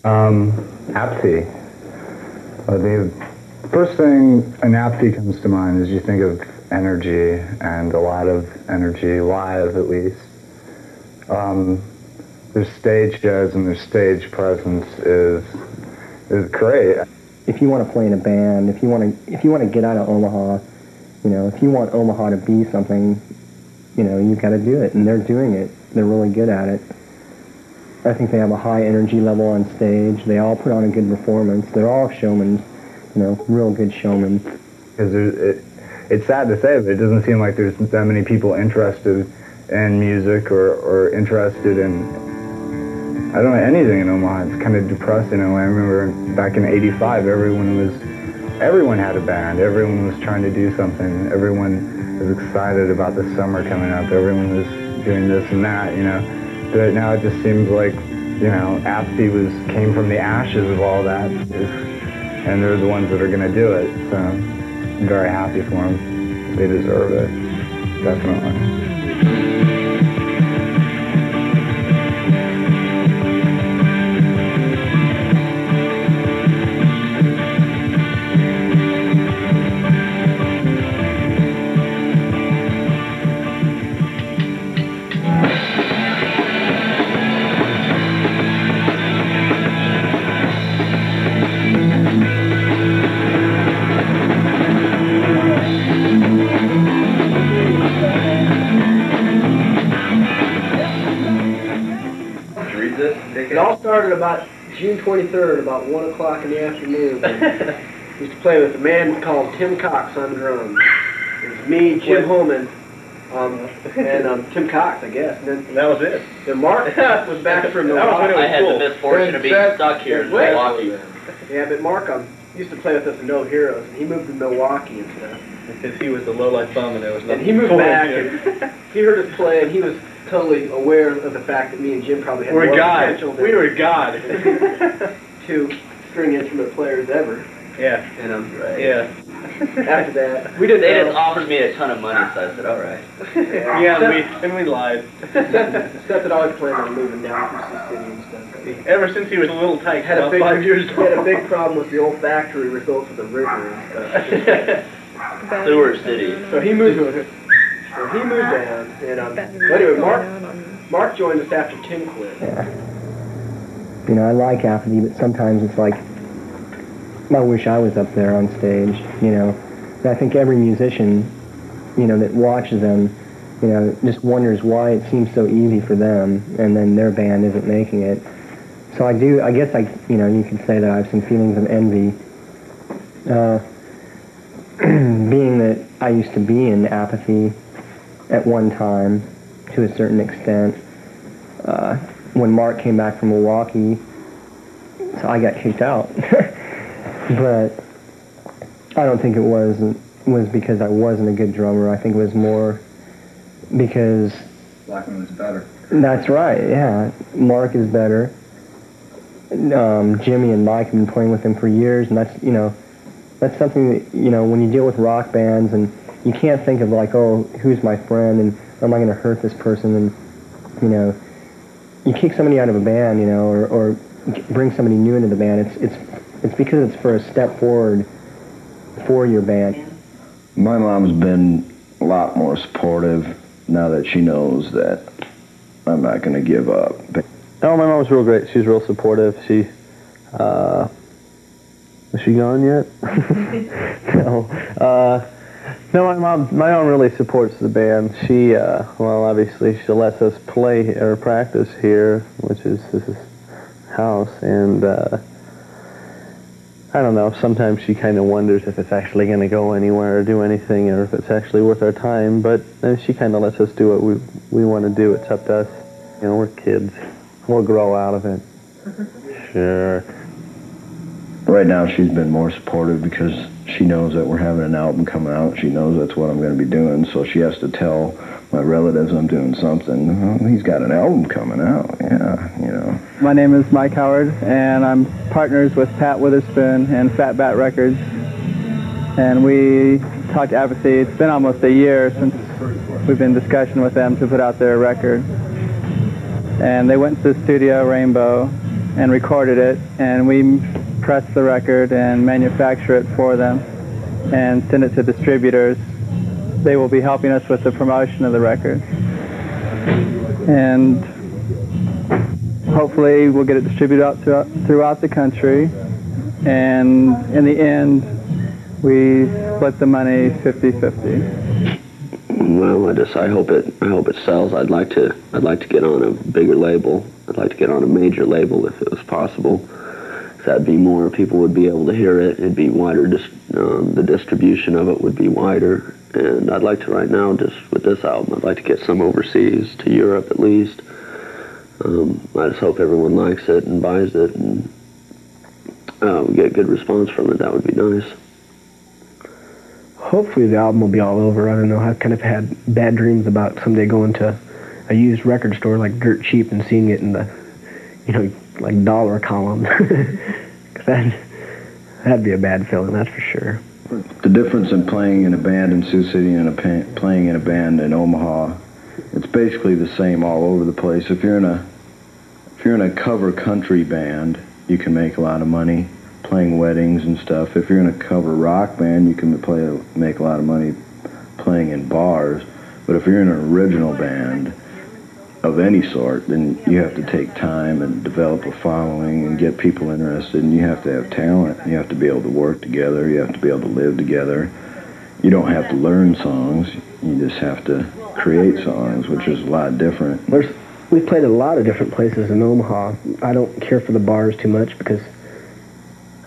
Apathy. The first thing in Apathy comes to mind is you think of energy, and a lot of energy, live at least. Their stage shows and their stage presence is great. If you want to play in a band, if you want to get out of Omaha, if you want Omaha to be something, you've got to do it, and they're doing it. They're really good at it. I think they have a high energy level on stage. They all put on a good performance. They're all showmen, real good showmen. Because it's sad to say, but it doesn't seem like there's that many people interested in music or interested in, I don't know, anything in Omaha. It's kind of depressing. I remember back in '85, everyone had a band. Everyone was trying to do something. Everyone was excited about the summer coming up. Everyone was doing this and that, But now it just seems like, Apathy came from the ashes of all that, and they're the ones that are going to do it. So I'm very happy for them. They deserve it, definitely. It all started about June 23rd, about 1 o'clock in the afternoon. We used to play with a man called Tim Cox on drums. It was me, Jim Holman, and Tim Cox, I guess. And then that was it. Then Mark was back from Milwaukee. I had the misfortune of being stuck here in Milwaukee. Yeah, but Mark used to play with us in No Heroes, and he moved to Milwaukee and stuff. Because he was the low-life bum, and there was nothing. And he moved back, and he heard us play, and he was totally aware of the fact that me and Jim probably had more potential than we were God. 2 string instrument players ever. Yeah. And yeah. After that, they just offered me a ton of money, so I said, all right. And we lied. Seth had always planned on moving down from Sioux City and stuff. Ever since he was a little tight, about 5 years old. He had a big problem with the olfactory results of the river and stuff. Sewer City. So he moved down, and anyway, Mark joined us after Tim quit. Yeah. I like Apathy, but sometimes it's like, I wish I was up there on stage, And I think every musician, that watches them, just wonders why it seems so easy for them, and then their band isn't making it. So I guess you could say that I have some feelings of envy. Being that I used to be in Apathy at one time, to a certain extent. When Mark came back from Milwaukee, so I got kicked out. But I don't think it was because I wasn't a good drummer. I think it was more because Blackman was better. That's right, yeah. Mark is better. Jimmy and Mike have been playing with him for years, and that's something that, when you deal with rock bands, and you can't think of like, oh, who's my friend, and am I going to hurt this person, and, you kick somebody out of a band, or bring somebody new into the band, it's because it's for a step forward for your band. My mom's been a lot more supportive now that she knows that I'm not going to give up. Oh, my mom's real great. She's real supportive. Is she gone yet? No. No, my mom really supports the band. She, well, obviously she lets us play or practice here, this is house, and I don't know, sometimes she kind of wonders if it's actually going to go anywhere or do anything, or if it's actually worth our time, but she kind of lets us do what we want to do. It's up to us. We're kids. We'll grow out of it. Sure. Right now she's been more supportive because she knows that we're having an album coming out. She knows that's what I'm going to be doing, so she has to tell my relatives I'm doing something. Oh, he's got an album coming out, yeah, My name is Mike Howard, and I'm partners with Pat Witherspoon and Fat Bat Records. And we talked Apathy. It's been almost a year since we've been in discussion with them to put out their record. And they went to the studio, Rainbow, and recorded it, and we press the record and manufacture it for them and send it to distributors. They will be helping us with the promotion of the record. And hopefully we'll get it distributed out throughout the country. And in the end, we split the money 50-50. Well, I hope it sells. I'd like to get on a bigger label. I'd like to get on a major label if it was possible. That'd be more people would be able to hear it. It'd be wider. The distribution of it would be wider. And I'd like to right now, just with this album, I'd like to get some overseas, to Europe at least. I just hope everyone likes it and buys it, and we get a good response from it. That would be nice. Hopefully the album will be all over. I don't know. I've kind of had bad dreams about someday going to a used record store like Dirt Cheap and seeing it in the, like dollar column. 'Cause that'd be a bad feeling, that's for sure. The difference in playing in a band in Sioux City and playing in a band in Omaha, it's basically the same all over the place. If you're in a cover country band, you can make a lot of money playing weddings and stuff. If you're in a cover rock band, you can make a lot of money playing in bars. But if you're in an original band of any sort, then you have to take time and develop a following and get people interested, and you have to have talent. You have to be able to work together. You have to be able to live together. You don't have to learn songs. You just have to create songs, which is a lot different. We've played a lot of different places in Omaha. I don't care for the bars too much because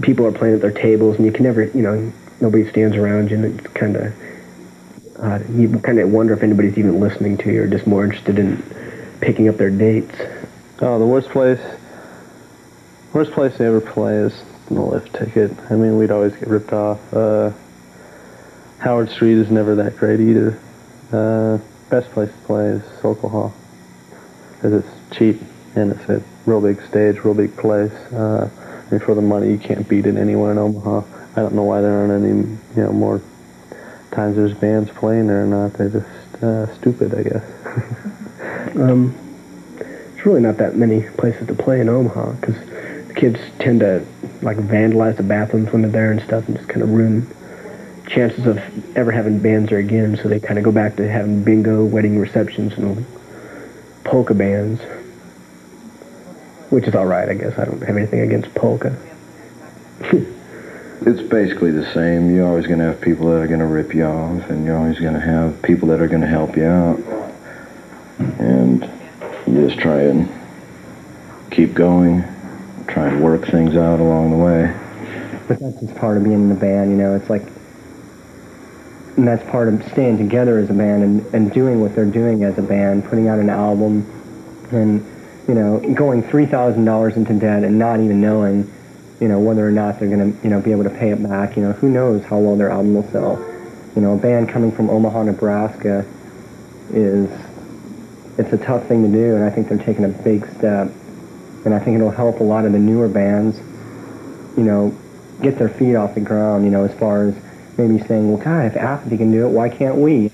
people are playing at their tables, and you can never, nobody stands around you, and it's kind of, you kind of wonder if anybody's even listening to you or just more interested in picking up their dates. Oh, the worst place to ever play is the lift ticket. I mean, we'd always get ripped off. Howard Street is never that great either. Best place to play is Sokol Hall, because it's cheap and it's a real big stage, real big place. And for the money, you can't beat it anywhere in Omaha. I don't know why there aren't any, more times there's bands playing there or not. They're just stupid, I guess. There's really not that many places to play in Omaha because the kids tend to vandalize the bathrooms when they're there and stuff and just kind of ruin chances of ever having bands there again. So they kind of go back to having bingo, wedding receptions, and polka bands, which is all right, I guess. I don't have anything against polka. It's basically the same. You're always going to have people that are going to rip you off, and you're always going to have people that are going to help you out. And you just try and keep going, try and work things out along the way. But that's just part of being in the band, it's like, and that's part of staying together as a band and doing what they're doing as a band, putting out an album and, going $3,000 into debt and not even knowing, whether or not they're going to, be able to pay it back. Who knows how well their album will sell. A band coming from Omaha, Nebraska it's a tough thing to do, and I think they're taking a big step. And I think it'll help a lot of the newer bands, get their feet off the ground, as far as maybe saying, well, God, if Apathy can do it, why can't we?